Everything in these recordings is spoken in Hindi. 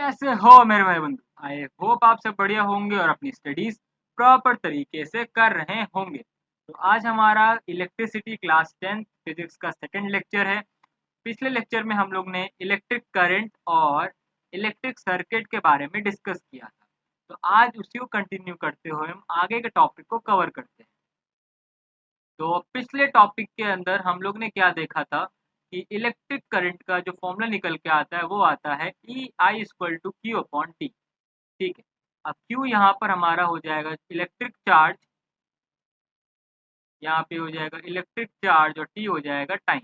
कैसे हो मेरे भाई बंधु। आई होप आप सब बढ़िया होंगे और अपनी स्टडीज प्रॉपर तरीके से कर रहे होंगे। तो आज हमारा इलेक्ट्रिसिटी क्लास 10 फिजिक्स का सेकंड लेक्चर है। पिछले लेक्चर में हम लोग ने इलेक्ट्रिक करंट और इलेक्ट्रिक सर्किट के बारे में डिस्कस किया था। तो आज उसी को कंटिन्यू करते हुए हम आगे के टॉपिक को कवर करते हैं। तो पिछले टॉपिक के अंदर हम लोग ने क्या देखा था कि इलेक्ट्रिक करंट का जो फॉर्मूला निकल के आता है वो आता है ई I equal to Q upon T. ठीक है। अब क्यू यहाँ पर हमारा हो जाएगा इलेक्ट्रिक चार्ज, यहाँ पे हो जाएगा इलेक्ट्रिक चार्ज और टी हो जाएगा टाइम।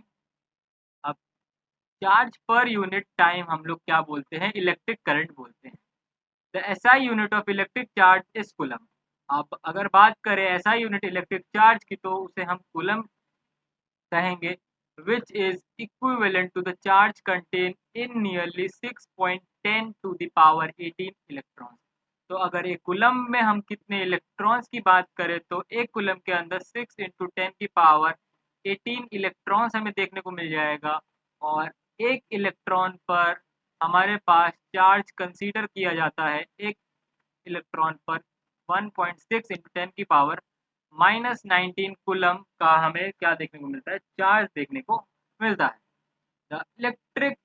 अब चार्ज पर यूनिट टाइम हम लोग क्या बोलते हैं, इलेक्ट्रिक करंट बोलते हैं। The SI unit of electric charge is coulomb. अब अगर बात करें एसआई यूनिट इलेक्ट्रिक चार्ज की तो उसे हम कूलम कहेंगे, which is equivalent to the charge contained in nearly 6.10 to the power 18 electron. तो अगर एक कूलम में हम कितने इलेक्ट्रॉन्स की बात करें तो एक कूलम के अंदर 6 इंटू 10 की पावर 18 इलेक्ट्रॉन्स हमें देखने को मिल जाएगा। और एक इलेक्ट्रॉन पर हमारे पास चार्ज कंसीडर किया जाता है एक इलेक्ट्रॉन पर 1.6 इंटू 10 की पावर -19 कूलम का हमें क्या देखने को मिलता है, चार्ज देखने को मिलता है। The electric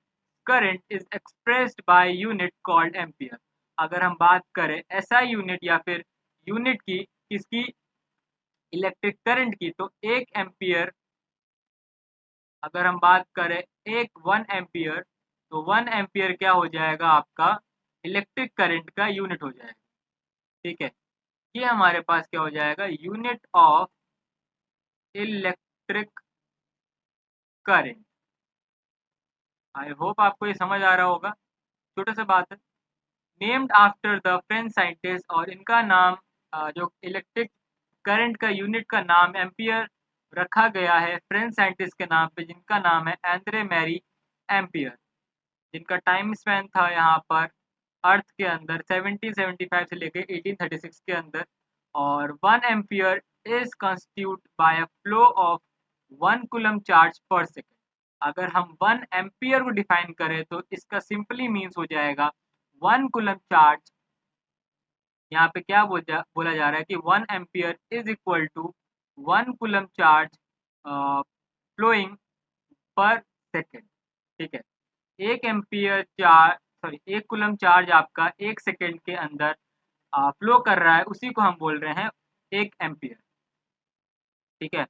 current is expressed by unit called ampere. अगर हम बात करें एसआई यूनिट या फिर यूनिट की किसकी, इलेक्ट्रिक करंट की, तो एक एम्पियर, अगर हम बात करें एक 1 एम्पियर, तो 1 एम्पियर क्या हो जाएगा आपका इलेक्ट्रिक करंट का यूनिट हो जाएगा। ठीक है, ये हमारे पास क्या हो जाएगा, unit of electric current. I hope आपको ये समझ आ रहा होगा। छोटे से बात है, named after the French scientist, और इनका नाम जो इलेक्ट्रिक करंट का यूनिट का नाम एम्पियर रखा गया है फ्रेंच साइंटिस्ट के नाम पे, जिनका नाम है एंद्रे मैरी एम्पियर, जिनका टाइम स्पैन था यहाँ पर अर्थ के अंदर 1775 से लेकर 1836 के अंदर। और 1 ampere is constitute by a flow of 1 coulomb charge per second. अगर हम 1 एम्पियर को डिफाइन करें तो इसका सिंपली मीन्स हो जाएगा 1 कूलम चार्ज। यहाँ पे क्या बोला जा रहा है कि 1 ampere is equal to 1 coulomb charge flowing per second. ठीक है, 1 कूलम चार्ज आपका 1 सेकेंड के अंदर फ्लो कर रहा है, उसी को हम बोल रहे हैं 1 एम्पियर। ठीक है,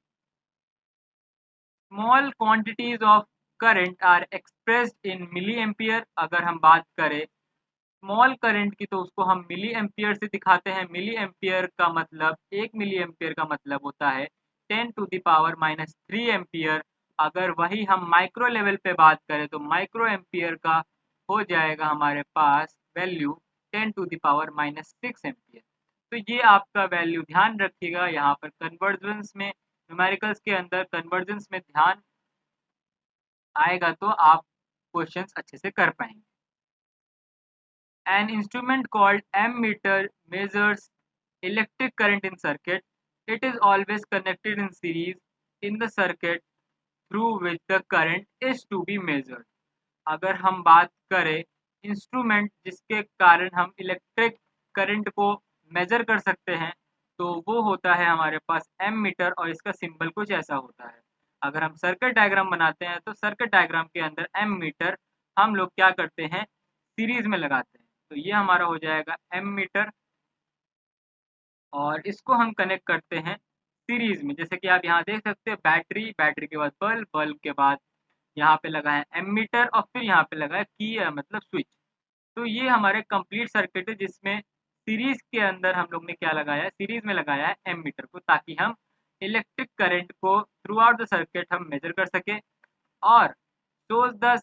small quantities of current are expressed in milliampere. अगर हम बात करें स्मॉल करंट की तो उसको हम मिली एम्पियर से दिखाते हैं। मिली एम्पियर का मतलब 1 मिली एम्पियर का मतलब होता है 10⁻³ एम्पियर। अगर वही हम माइक्रो लेवल पे बात करें तो माइक्रो एम्पियर का हो जाएगा हमारे पास वैल्यू 10⁻⁻6 एम्पियर। तो ये आपका वैल्यू ध्यान रखिएगा, यहाँ पर कन्वर्जेंस में, न्यूमेरिकल्स के अंदर कन्वर्जेंस में ध्यान आएगा तो आप क्वेश्चंस अच्छे से कर पाएंगे। An instrument called ammeter measures electric current in circuit. It is always connected in series in the circuit through which the current is to be measured. अगर हम बात करें इंस्ट्रूमेंट जिसके कारण हम इलेक्ट्रिक करंट को मेजर कर सकते हैं तो वो होता है हमारे पास एम मीटर, और इसका सिंबल कुछ ऐसा होता है। अगर हम सर्किट डायग्राम बनाते हैं तो सर्किट डायग्राम के अंदर एम मीटर हम लोग क्या करते हैं, सीरीज में लगाते हैं। तो ये हमारा हो जाएगा एम मीटर, और इसको हम कनेक्ट करते हैं सीरीज में। जैसे कि आप यहाँ देख सकते हैं बैटरी, बैटरी के बाद बल्ब, बल्ब के बाद यहाँ पे लगा है एमीटर, और फिर यहाँ पे लगा है की मतलब स्विच। तो ये हमारे कंप्लीट सर्किट है जिसमें सीरीज के अंदर हम लोग ने क्या लगाया है, सीरीज में लगाया है एमीटर को, ताकि हम इलेक्ट्रिक करंट को थ्रू आउट द सर्किट हम मेजर कर सके। और shows the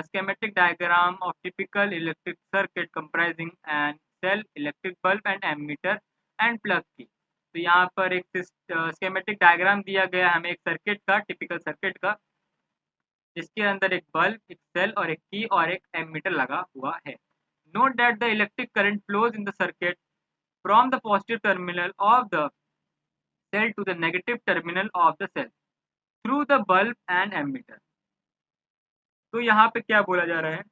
schematic diagram of typical electric circuit comprising an cell, electric bulb and ammeter and plug की। तो यहाँ पर एक schematic diagram दिया गया हमें एक सर्किट का, टिपिकल सर्किट का, जिसके अंदर एक बल्ब, एक सेल और एक की और एक एमीटर लगा हुआ है। Note that the electric current flows in the circuit from the positive terminal of the cell to the negative terminal of the cell through the bulb and ammeter। तो यहाँ पे क्या बोला जा रहा है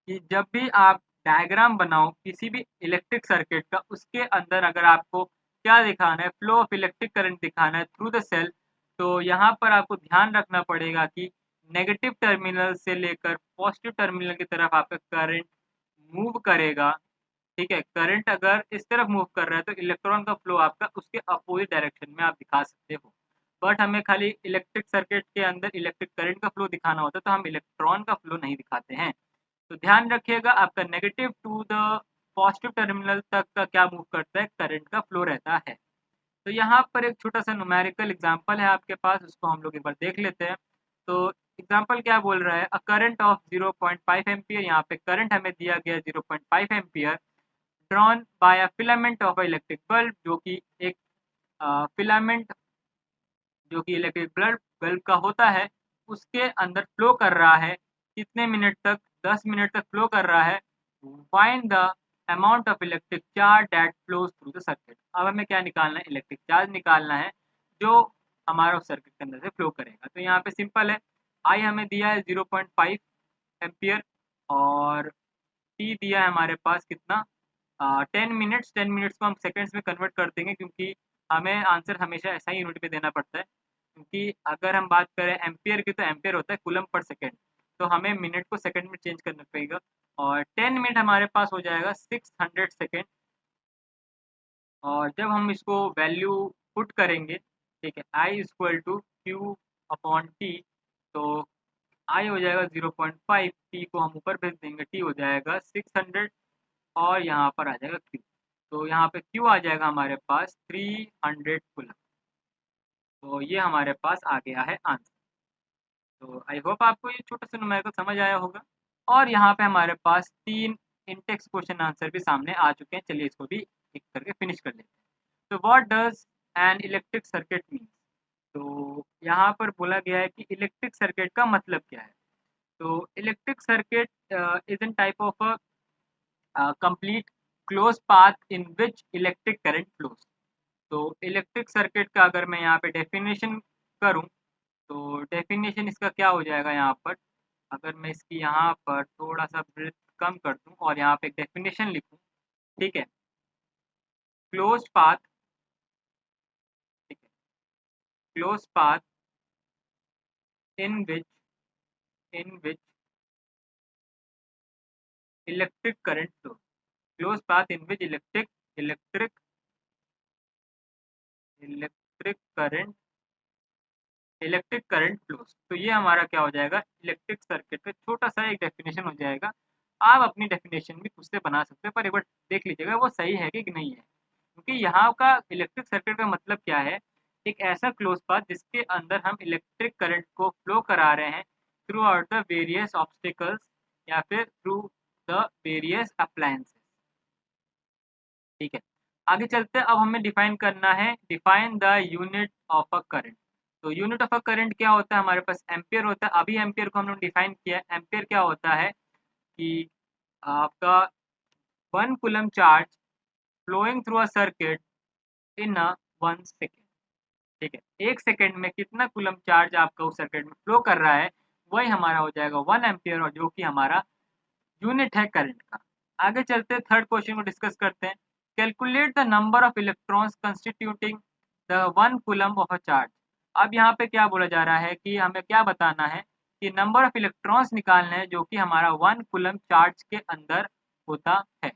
कि जब भी आप डायग्राम बनाओ किसी भी इलेक्ट्रिक सर्किट का, उसके अंदर अगर आपको क्या दिखाना है, फ्लो ऑफ इलेक्ट्रिक करंट दिखाना है थ्रू द सेल, तो यहाँ पर आपको ध्यान रखना पड़ेगा कि नेगेटिव टर्मिनल से लेकर पॉजिटिव टर्मिनल की तरफ आपका करंट मूव करेगा। ठीक है, करंट अगर इस तरफ मूव कर रहा है तो इलेक्ट्रॉन का फ्लो आपका उसके अपोजिट डायरेक्शन में आप दिखा सकते हो। बट हमें खाली इलेक्ट्रिक सर्किट के अंदर इलेक्ट्रिक करंट का फ्लो दिखाना होता है, तो हम इलेक्ट्रॉन का फ्लो नहीं दिखाते हैं। तो ध्यान रखिएगा, आपका negative to the positive terminal तक का क्या मूव करता है, करंट का फ्लो रहता है। तो यहाँ पर एक छोटा सा न्यूमेरिकल एग्जांपल है आपके पास, उसको हम लोग एक बार देख लेते हैं। तो एग्जांपल क्या बोल रहा है, अ करंट ऑफ 0.5 एम्पियर, यहाँ पे करंट हमें दिया गया 0.5 ampere, drawn by a filament of electric bulb, जो कि एक फिलामेंट जो कि इलेक्ट्रिक बल्ब बल्ब का होता है, उसके अंदर फ्लो कर रहा है। कितने मिनट तक, 10 मिनट तक फ्लो कर रहा है। Find the amount of electric charge that flows through the circuit. अब हमें क्या निकालना है, इलेक्ट्रिक चार्ज निकालना है जो हमारा उस सर्किट के अंदर से फ्लो करेगा। तो यहाँ पे सिंपल है, आई हमें दिया है 0.5 एम्पियर और टी दिया है हमारे पास कितना, 10 मिनट्स। 10 मिनट्स को हम सेकंड्स में कन्वर्ट कर देंगे, क्योंकि हमें आंसर हमेशा ऐसा ही यूनिट में देना पड़ता है। क्योंकि अगर हम बात करें एम्पियर की, तो एम्पियर होता है कूलम पर सेकंड, तो हमें मिनट को सेकंड में चेंज करना पड़ेगा। और 10 मिनट हमारे पास हो जाएगा 600 सेकेंड। और जब हम इसको वैल्यू पुट करेंगे, ठीक है, I equal to Q upon T, तो आई हो जाएगा 0.5, टी को हम ऊपर भेज देंगे, टी हो जाएगा 600 और यहाँ पर आ जाएगा क्यू। तो यहाँ पे क्यू आ जाएगा हमारे पास 300 कूलम। तो ये हमारे पास आ गया है आंसर। तो आई होप आपको ये छोटा सा न्यूमेरिकल समझ आया होगा। और यहाँ पे हमारे पास 3 इंटेक्स क्वेश्चन आंसर भी सामने आ चुके हैं। चलिए इसको भी एक करके फिनिश कर लेते हैं। तो what does an electric circuit mean. तो यहाँ पर बोला गया है कि इलेक्ट्रिक सर्किट का मतलब क्या है। तो electric circuit is an type of complete close path in which electric current flows. तो इलेक्ट्रिक सर्किट का अगर मैं यहाँ पे डेफिनेशन करूँ, तो डेफिनेशन इसका क्या हो जाएगा यहाँ पर, अगर मैं इसकी यहाँ पर थोड़ा सा ब्रेथ कम कर दूँ और यहाँ पे एक डेफिनेशन लिखूँ, ठीक है, क्लोज पाथ, ठीक है, क्लोज पाथ इन विच electric current flow, close path इन विच electric electric current electric current flows. तो ये हमारा क्या हो जाएगा, इलेक्ट्रिक सर्किट का छोटा सा एक डेफिनेशन हो जाएगा। आप अपनी डेफिनेशन भी खुद से बना सकते हैं, पर एक बार देख लीजिएगा वो सही है कि नहीं है। क्योंकि यहाँ का इलेक्ट्रिक सर्किट का मतलब क्या है, एक ऐसा क्लोज पाथ जिसके अंदर हम इलेक्ट्रिक करंट को फ्लो करा रहे हैं through out the various obstacles या फिर थ्रू द वेरियस अप्लायंसेस। ठीक है, आगे चलते हैं। अब हमें डिफाइन करना है, define the unit of a current. तो यूनिट ऑफ अ करंट क्या होता है, हमारे पास एम्पियर होता है। अभी एम्पियर को हम लोग डिफाइन किया है। एम्पियर क्या होता है कि आपका 1 coulomb charge flowing through a circuit in a 1 second. ठीक है, 1 सेकेंड में कितना कूलम चार्ज आपका उस सर्किट में फ्लो कर रहा है, वही हमारा हो जाएगा 1 एम्पियर, और जो कि हमारा यूनिट है करंट का। आगे चलते हैं, थर्ड क्वेश्चन को डिस्कस करते हैं। Calculate the number of electrons constituting the 1 coulomb of a charge. अब यहाँ पे क्या बोला जा रहा है कि हमें क्या बताना है कि नंबर ऑफ इलेक्ट्रॉन्स निकालना है जो कि हमारा 1 कूलम चार्ज के अंदर होता है।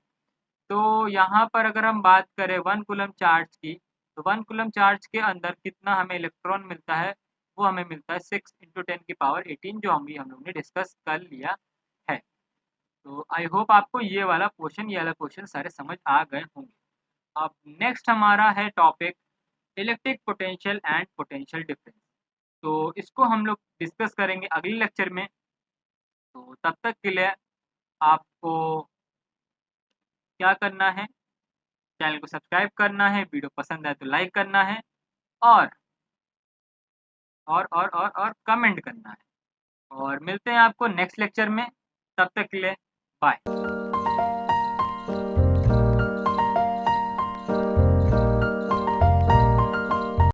तो यहाँ पर अगर हम बात करें 1 कूलम चार्ज की, तो 1 कूलम चार्ज के अंदर कितना हमें इलेक्ट्रॉन मिलता है, वो हमें मिलता है 6 × 10⁻18, जो हम लोग ने डिस्कस कर लिया है। तो आई होप आपको ये वाला क्वेश्चन सारे समझ आ गए होंगे। अब नेक्स्ट हमारा है topic electric potential and potential difference. तो इसको हम लोग डिस्कस करेंगे अगले लेक्चर में। तो तब तक के लिए आपको क्या करना है, चैनल को सब्सक्राइब करना है, वीडियो पसंद आए तो लाइक करना है, और और कमेंट करना है। और मिलते हैं आपको नेक्स्ट लेक्चर में, तब तक के लिए बाय।